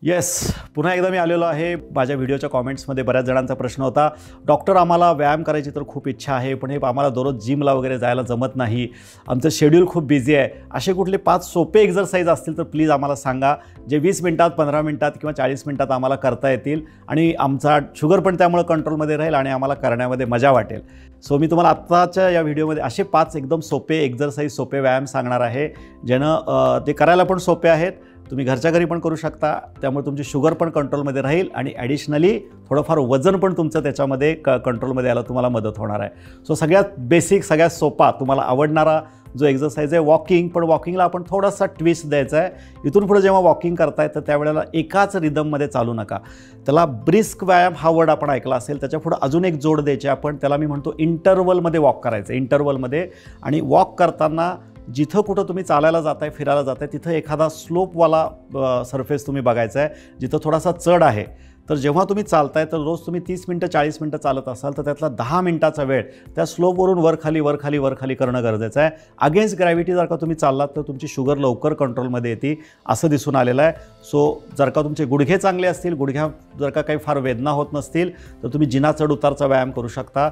Yes, पुन्हा एकदा मी आलेलो आहे. माझ्या व्हिडिओच्या कॉमेंट्समध्ये बऱ्याच जणांचा प्रश्न होता, डॉक्टर आम्हाला व्यायाम करायची तर खूप इच्छा आहे, पण हे आम्हाला दररोज जिमला वगैरे जायला जमत नाही, आमचं शेड्यूल खूप बिझी आहे. असे कुठले 5 सोपे एक्झरसाईज असतील तर प्लीज आम्हाला सांगा, जे 20 मिनिटात 15 मिनिटात किंवा 40 मिनिटात आम्हाला करता येतील आणि आमचा शुगर पण त्यामुळे कंट्रोलमध्ये राहील आणि आम्हाला करण्यामध्ये मजा वाटेल. सो मी तुम्हाला आत्ताच्या या व्हिडिओमध्ये असे 5 एकदम सोपे एक्झरसाईज, सोपे व्यायाम सांगणार आहे, ज्यानं ते करायला पण सोपे आहेत, तुम्ही घरच्या घरी पण करू शकता, त्यामुळे तुमची शुगर पण कंट्रोलमध्ये राहील आणि ॲडिशनली थोडंफार वजन पण तुमचं त्याच्यामध्ये कंट्रोलमध्ये यायला तुम्हाला मदत होणार आहे. सो सगळ्यात बेसिक, सगळ्यात सोपा, तुम्हाला आवडणारा जो एक्झरसाईज आहे वॉकिंग, पण वॉकिंगला आपण थोडासा ट्विस्ट द्यायचा आहे. इथून पुढे जेव्हा वॉकिंग करताय तर त्यावेळेला एकाच रिदममध्ये चालू नका. त्याला ब्रिस्क व्यायाम हा वर्ड आपण ऐकला असेल, त्याच्या पुढे अजून एक जोड द्यायची आपण, त्याला मी म्हणतो इंटरवलमध्ये वॉक करायचं. इंटरवलमध्ये, आणि वॉक करताना जिथं कुठं तुम्ही चालायला जाताय, फिरायला जाताय, तिथं एखादा स्लोपवाला सरफेस तुम्ही बघायचा आहे, जिथं थोडासा चढ आहे. तर जेव्हा तुम्ही चालताय तर रोज तुम्ही 30 मिनिटं 40 मिनिटं चालत असाल तर त्यातला 10 मिनिटाचा वेळ त्या स्लोपवरून वर खाली करणं गरजेचं आहे. अगेन्स्ट ग्रॅव्हिटी जर का तुम्ही चाललात तर तुमची शुगर लवकर कंट्रोलमध्ये येते असं दिसून आलेलं आहे. सो जर का तुमचे गुडघे चांगले असतील, गुडघ्या जर का काही फार वेदना होत नसतील तर तुम्ही जिना चढ उतारचा व्यायाम करू शकता.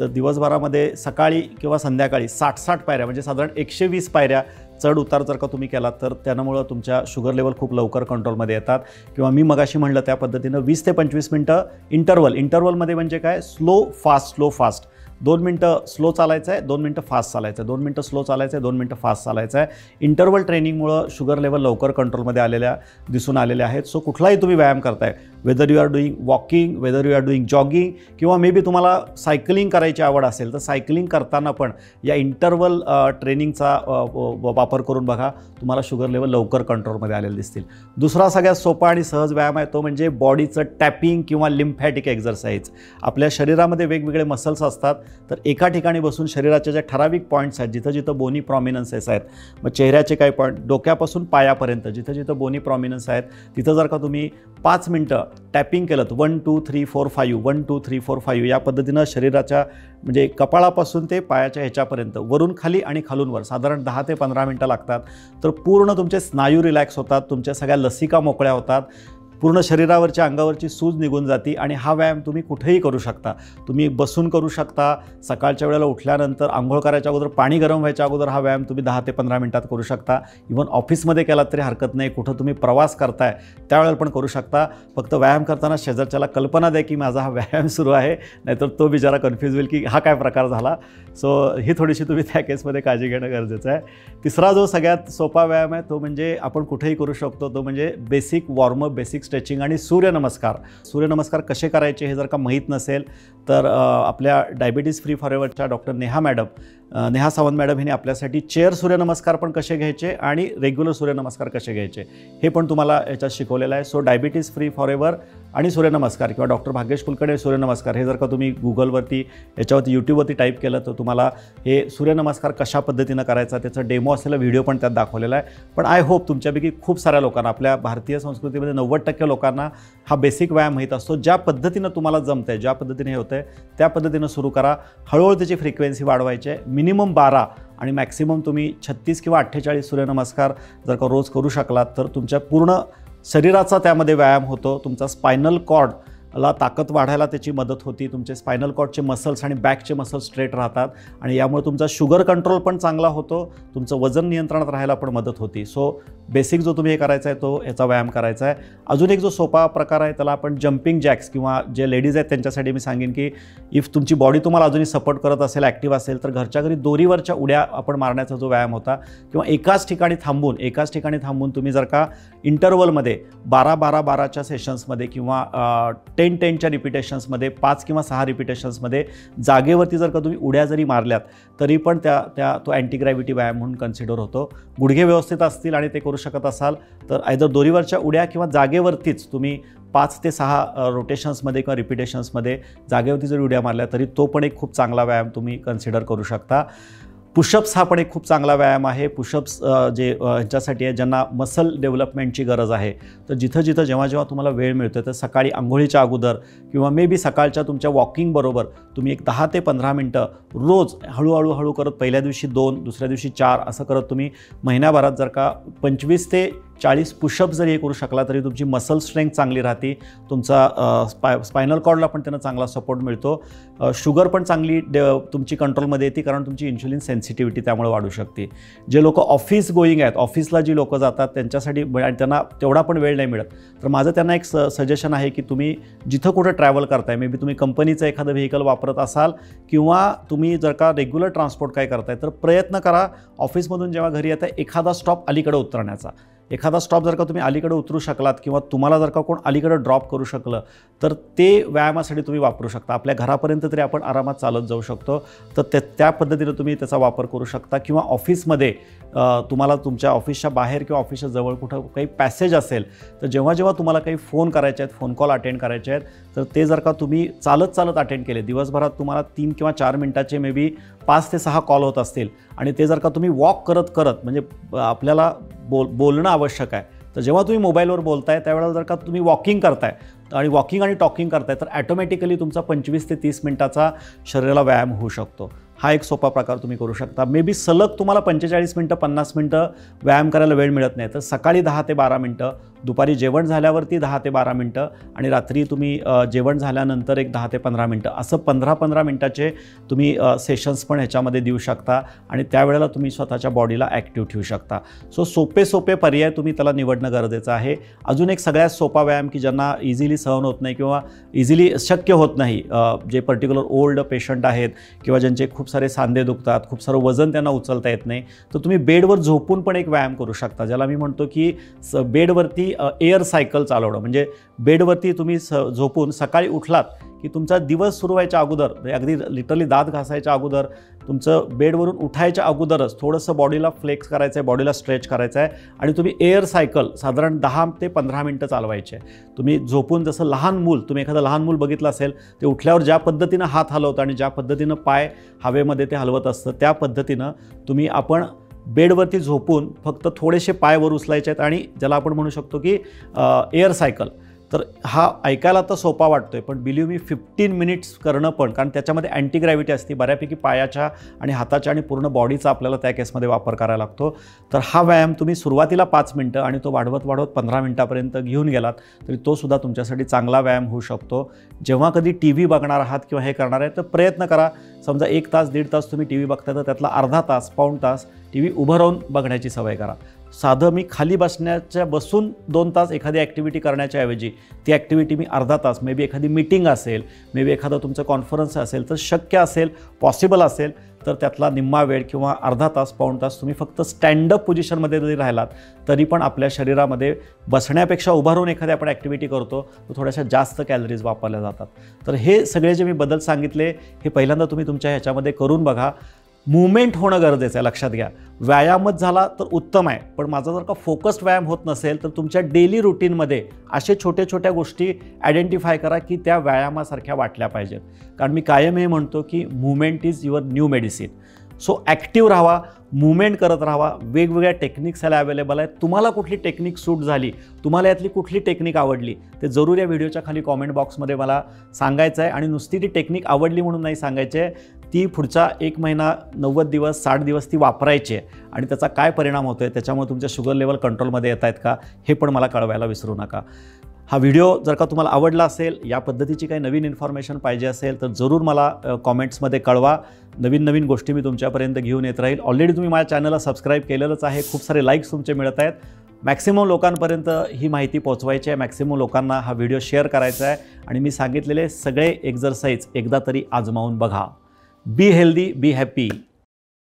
दिवसभरामध्ये सकाळी किंवा संध्याकाळी 60 पायऱ्या, म्हणजे साधारण 120 पायऱ्या चढ उतार जर का तुम्ही केलात तर त्यामुळं तुमच्या शुगर लेवल खूप लवकर कंट्रोलमध्ये येतात. किंवा मी मगाशी म्हणलं त्या पद्धतीनं 20 ते 25 मिनिटं इंटरवलमध्ये म्हणजे काय, स्लो फास्ट 2 मिनिटं स्लो चालायचं आहे, 2 मिनिटं फास्ट चालायचं आहे, 2 मिनिटं स्लो चालायचं आहे, 2 मिनिटं फास्ट चालायचं आहे. इंटरवल ट्रेनिंगमुळं शुगर लेवल लवकर कंट्रोलमध्ये दिसून आलेले आहेत. सो कुठलाही तुम्ही व्यायाम करताय, whether you are doing walking, whether you are doing jogging, किंवा मे बी तुम्हाला सायकलिंग करायची आवड असेल तर सायकलिंग करताना पण या इंटरवल ट्रेनिंगचा वापर करून बघा, तुम्हाला शुगर लेवल लवकर कंट्रोलमध्ये आलेले दिसतील. दुसरा सगळ्यात सोपा आणि सहज व्यायाम आहे तो म्हणजे बॉडीचं टॅपिंग किंवा लिम्फॅटिक एक्झरसाईज. आपल्या शरीरामध्ये वेगवेगळे मसल्स असतात, तर एका ठिकाणी बसून शरीराच्या ज्या ठराविक पॉईंट्स आहेत, जिथं जिथं बोनी प्रॉमिनन्सेस आहेत, मग चेहऱ्याचे काही पॉईंट, डोक्यापासून पायापर्यंत जिथं जिथं बोनी प्रॉमिनन्स आहेत, तिथं जर का तुम्ही 5 मिनिटं टॅपिंग केलं, 1 2 3 4 5 1 2 3 4 5 या पद्धतीनं शरीराच्या म्हणजे कपाळापासून ते पायाच्या ह्याच्यापर्यंत, वरून खाली आणि खालून वर, साधारण 10 ते 15 मिनिटं लागतात. तर पूर्ण तुमचे स्नायू रिलॅक्स होतात, तुमच्या सगळ्या लसिका मोकळ्या होतात, पूर्ण शरीरावरच्या अंगावरची सूज निघून जाते. आणि हा व्यायाम तुम्ही कुठेही करू शकता. तुम्ही बसून करू शकता, सकाळच्या वेळेला उठल्यानंतर आंघोळ करायच्या अगोदर, पाणी गरम व्हायच्या अगोदर हा व्यायाम तुम्ही 10 ते 15 मिनिटात करू शकता. इव्हन ऑफिसमध्ये केलात तरी हरकत नाही, कुठं तुम्ही प्रवास करताय त्यावेळेला पण करू शकता. फक्त व्यायाम करताना शेजारच्याला कल्पना द्या की माझा हा व्यायाम सुरू आहे, नाहीतर तो बिचारा कन्फ्यूज होईल की हा काय प्रकार झाला. सो ही थोडीशी तुम्ही त्या केसमध्ये काळजी घेणं गरजेचं आहे. तिसरा जो सगळ्यात सोपा व्यायाम आहे तो म्हणजे आपण कुठेही करू शकतो, तो म्हणजे बेसिक वॉर्मअप, बेसिक स्ट्रेचिंग आणि सूर्यनमस्कार. सूर्यनमस्कार कसे करायचे हे जर का माहीत नसेल तर आपल्या डायबिटीज फ्री फॉरएव्हरच्या डॉक्टर नेहा सावंत मॅडम हिने आपल्यासाठी चेअर सूर्यनमस्कार पण कसे घ्यायचे आणि रेग्युलर सूर्यनमस्कार कसे घ्यायचे हे पण तुम्हाला याच्यात शिकवलेलं आहे. सो डायबिटीज फ्री फॉरएव्हर आणि सूर्यनमस्कार किंवा डॉक्टर भाग्येश कुलकर्णी सूर्यनमस्कार हे जर का तुम्ही गुगलवरती, याच्यावरती, यूट्यूबवरती टाईप केलं तर तुम्हाला हे सूर्यनमस्कार कशा पद्धतीनं करायचा त्याचा डेमो असलेला व्हिडिओ पण त्यात दाखवलेला आहे. पण आय होप तुमच्यापैकी खूप साऱ्या लोकांना, आपल्या भारतीय संस्कृतीमध्ये 90% लोकांना हा बेसिक व्यायाम माहीत असतो. ज्या पद्धतीनं तुम्हाला जमतं आहे, ज्या पद्धतीने हे होतं आहे त्या पद्धतीनं सुरू करा. हळूहळू त्याची फ्रिक्वेन्सी वाढवायची आहे. मिनिमम 12 आणि मॅक्सिमम तुम्ही 36 किंवा 48 सूर्यनमस्कार जर का रोज करू शकलात तर तुमच्या पूर्ण शरीराचा त्यामध्ये व्यायाम होतो. तुमचा स्पायनल कॉर्डला ताकद वाढायला त्याची मदत होती. तुमचे स्पायनल कॉर्डचे मसल्स आणि बॅकचे मसल्स स्ट्रेट राहतात आणि यामुळे तुमचा शुगर कंट्रोल पण चांगला होतो, तुमचं वजन नियंत्रणात राहायला पण मदत होती. सो बेसिक जो तुम्ही हे करायचा आहे तो याचा व्यायाम करायचा आहे. अजून एक जो सोपा प्रकार आहे त्याला आपण जम्पिंग जॅक्स, किंवा जे लेडीज आहेत त्यांच्यासाठी मी सांगेन की इफ तुमची बॉडी तुम्हाला अजूनही सपोर्ट करत असेल, ॲक्टिव्ह असेल, तर घरच्या घरी दोरीवरच्या उड्या आपण मारण्याचा जो व्यायाम होता, किंवा एकाच ठिकाणी थांबून तुम्ही जर का इंटरवलमध्ये 12-12-12च्या सेशन्समध्ये किंवा 10-10च्या रिपिटेशन्समध्ये 5 किंवा 6 रिपिटेशन्समध्ये जागेवरती जर का तुम्ही उड्या जरी मारल्यात तरी पण तो अँटीग्रॅव्हिटी व्यायाम म्हणून कन्सिडर होतो. गुडघे व्यवस्थित असतील आणि ते करू शकत असाल तर आयदर दोरीवरच्या उड्या किंवा जागेवरतीच तुम्ही 5 ते 6 रोटेशन्समध्ये किंवा रिपिटेशन्समध्ये जागेवरती जरी उड्या मारल्या तरी तो पण एक खूप चांगला व्यायाम तुम्ही कन्सिडर करू शकता. पुशअप्स हा पण एक खूप चांगला व्यायाम आहे. पुशअप्स जे ह्याच्यासाठी आहे ज्यांना मसल डेव्हलपमेंटची गरज आहे, तर जिथं जिथं जेव्हा जेव्हा तुम्हाला वेळ मिळतो तर सकाळी आंघोळीच्या अगोदर किंवा मे बी सकाळच्या तुमच्या वॉकिंगबरोबर तुम्ही एक 10 ते 15 मिनटं रोज हळूहळू करत, पहिल्या दिवशी 2, दुसऱ्या दिवशी 4 असं करत तुम्ही महिन्याभरात जर का 25 ते 40 पुशअप जरी हे करू शकला तरी तुमची मसल स्ट्रेंथ चांगली राहते, तुमचा स्पायनल कॉर्डला पण त्यांना चांगला सपोर्ट मिळतो, शुगर पण चांगली तुमची कंट्रोलमध्ये येते कारण तुमची इन्शुलिन सेन्सिटिव्हिटी त्यामुळे वाढू शकते. जे लोक ऑफिस गोईंग आहेत, ऑफिसला जी लोक जातात त्यांच्यासाठी त्यांना तेवढा पण वेळ नाही मिळत, तर माझं त्यांना एक सजेशन आहे की तुम्ही जिथं कुठं ट्रॅव्हल करताय, मे बी तुम्ही कंपनीचं एखादं व्हेकल वापरत असाल किंवा तुम्ही जर का रेग्युलर ट्रान्सपोर्ट काय करताय तर प्रयत्न करा ऑफिसमधून जेव्हा घरी येता एखादा स्टॉप अलीकडे उतरण्याचा. एखादा स्टॉप जर का तुम्ही अलीकडे उतरू शकलात किंवा तुम्हाला जर का कोण अलीकडे ड्रॉप करू शकलं तर ते व्यायामासाठी तुम्ही वापरू शकता. आपल्या घरापर्यंत तरी आपण आरामात चालत जाऊ शकतो, तर त्या पद्धतीने तुम्ही त्याचा वापर करू शकता. किंवा ऑफिसमध्ये तुम्हाला तुमच्या ऑफिसच्या बाहेर किंवा ऑफिसच्या जवळ कुठं काही पॅसेज असेल तर जेव्हा जेव्हा तुम्हाला काही फोन करायचे आहेत, फोन कॉल अटेंड करायचे आहेत, तर ते जर का तुम्ही चालत चालत अटेंड केले, दिवसभरात तुम्हाला 3 किंवा 4 मिनिटाचे मे बी 5 ते 6 कॉल होत असतील आणि ते जर का तुम्ही वॉक करत करत म्हणजे आपल्याला बोलणं आवश्यक आहे, तर जेव्हा तुम्ही मोबाईलवर बोलताय त्यावेळेला जर का तुम्ही वॉकिंग करताय आणि वॉकिंग आणि टॉकिंग करताय तर ॲटोमॅटिकली तुमचा 25 ते 30 मिनिटाचा शरीराला व्यायाम होऊ शकतो. हा एक सोपा प्रकार तुम्ही करू शकता. मे बी सलग तुम्हाला 45 मिनटं 50 मिनटं व्यायाम करायला वेळ मिळत नाही तर सकाळी 10 ते 12 मिनटं, दुपारी जेवण झाल्यावरती 10 ते 12 मिनटं आणि रात्री तुम्ही जेवण झाल्यानंतर एक 10 ते 15 मिनटं असं 15-15 मिनटाचे तुम्ही सेशन्स पण ह्याच्यामध्ये देऊ शकता आणि त्यावेळेला तुम्ही स्वतःच्या बॉडीला ॲक्टिव्ह ठेवू शकता. सो सोपे पर्याय तुम्ही त्याला निवडणं गरजेचं आहे. अजून एक सगळ्यात सोपा व्यायाम की ज्यांना इझिली सहन होत नाही किंवा इझिली शक्य होत नाही, जे पर्टिक्युलर ओल्ड पेशंट आहेत किंवा ज्यांचे खूप सारे सांधे दुखतात, खूप सारं वजन त्यांना उचलता येत नाही, तर तुम्ही बेडवर झोपून पण एक व्यायाम करू शकता, ज्याला मी म्हणतो की बेडवरती एअर सायकल चालवणं. म्हणजे बेडवरती तुम्ही झोपून सकाळी उठलात की तुमचा दिवस सुरू व्हायच्या अगोदर, अगदी लिटरली दात घासायच्या अगोदर, तुमचं बेडवरून उठायच्या अगोदरच थोडंसं बॉडीला फ्लेक्स करायचं आहे, बॉडीला स्ट्रेच करायचं आहे आणि तुम्ही एअर सायकल साधारण 10 ते 15 मिनटं चालवायचे. तुम्ही झोपून जसं लहान मूल, तुम्ही एखादं लहान मूल बघितलं असेल, ते उठल्यावर ज्या पद्धतीनं हात हलवतं आणि ज्या पद्धतीनं पाय हवेमध्ये ते हलवत असतं त्या पद्धतीनं आपण बेडवरती झोपून फक्त थोडेसे पाय वर उचलायचे आहेत आणि ज्याला आपण म्हणू शकतो की एअर सायकल. तर हा ऐकायला तर सोपा वाटतोय पण बिलीव्ह मी 15 मिनिट्स करणं पण, कारण त्याच्यामध्ये अँटी ग्रॅव्हिटी असते बऱ्यापैकी पायाच्या आणि हाताच्या आणि पूर्ण बॉडीचा आपल्याला त्या केसमध्ये वापर करायला लागतो. तर हा व्यायाम तुम्ही सुरुवातीला 5 मिनटं आणि तो वाढवत 15 मिनटापर्यंत घेऊन गेलात तरी तो सुद्धा तुमच्यासाठी चांगला व्यायाम होऊ शकतो. जेव्हा कधी TV बघणार आहात किंवा हे करणार आहे तर प्रयत्न करा, समजा 1 तास 1.5 तास तुम्ही TV बघताय तर त्यातला अर्धा तास पाऊण तास TV उभं राहून बघण्याची सवय करा. साधं मी खाली बसून 2 तास एखादी ॲक्टिव्हिटी करण्याच्या ऐवजी ती ॲक्टिव्हिटी मी अर्धा तास, मे बी एखादी मीटिंग असेल, मे बी एखादं तुमचं कॉन्फरन्स असेल, तर शक्य असेल, पॉसिबल असेल तर त्यातला निम्मा वेळ किंवा अर्धा तास पाऊण तास तुम्ही फक्त स्टँडअप पोझिशनमध्ये जरी राहिलात तरी पण आपल्या शरीरामध्ये बसण्यापेक्षा उभा राहून एखादी आपण ॲक्टिव्हिटी करतो तर थोड्याशा जास्त कॅलरीज वापरल्या जातात. तर हे सगळे जे मी बदल सांगितले हे पहिल्यांदा तुम्ही तुमच्या ह्याच्यामध्ये करून बघा. मूवमेंट होणं गरजेचं आहे, लक्षात घ्या. व्यायामच झाला तर उत्तम आहे, पण माझा जर का फोकस्ड व्यायाम होत नसेल तर तुमच्या डेली रुटीनमध्ये असे छोट्या गोष्टी आयडेंटिफाय करा की त्या व्यायामासारख्या वाटल्या पाहिजेत. कारण मी कायम हे म्हणतो की movement is your new medicine. So active राहावा, मूवमेंट करत राहावा. वेगवेगळ्या टेक्निक्स याला अवेलेबल आहेत. तुम्हाला कुठली टेक्निक सूट झाली, तुम्हाला यातली कुठली टेक्निक आवडली ते जरूर या व्हिडिओच्या खाली कॉमेंट बॉक्समध्ये मला सांगायचं आहे. आणि नुसती ती टेक्निक आवडली म्हणून नाही सांगायची आहे, ती पुढचा 1 महिना 90 दिवस 60 दिवस ती वापरायची आहे आणि त्याचा काय परिणाम होतो आहे, त्याच्यामुळे तुमच्या शुगर लेवल कंट्रोलमध्ये येत आहेत का हे पण मला कळवायला विसरू नका. हा व्हिडिओ जर का तुम्हाला आवडला असेल, या पद्धतीची काही नवीन इन्फॉर्मेशन पाहिजे असेल तर जरूर मला कॉमेंट्समध्ये कळवा. नवीन गोष्टी मी तुमच्यापर्यंत घेऊन येत राहील. ऑलरेडी तुम्ही माझ्या चॅनलला सबस्क्राईब केलेलंच आहे, खूप सारे लाईक्स तुमचे मिळत आहेत. मॅक्सिमम लोकांपर्यंत ही माहिती पोहोचवायची आहे, मॅक्सिमम लोकांना हा व्हिडिओ शेअर करायचा आहे आणि मी सांगितलेले सगळे एक्झरसाइज एकदा तरी आजमावून बघा. Be healthy, be happy.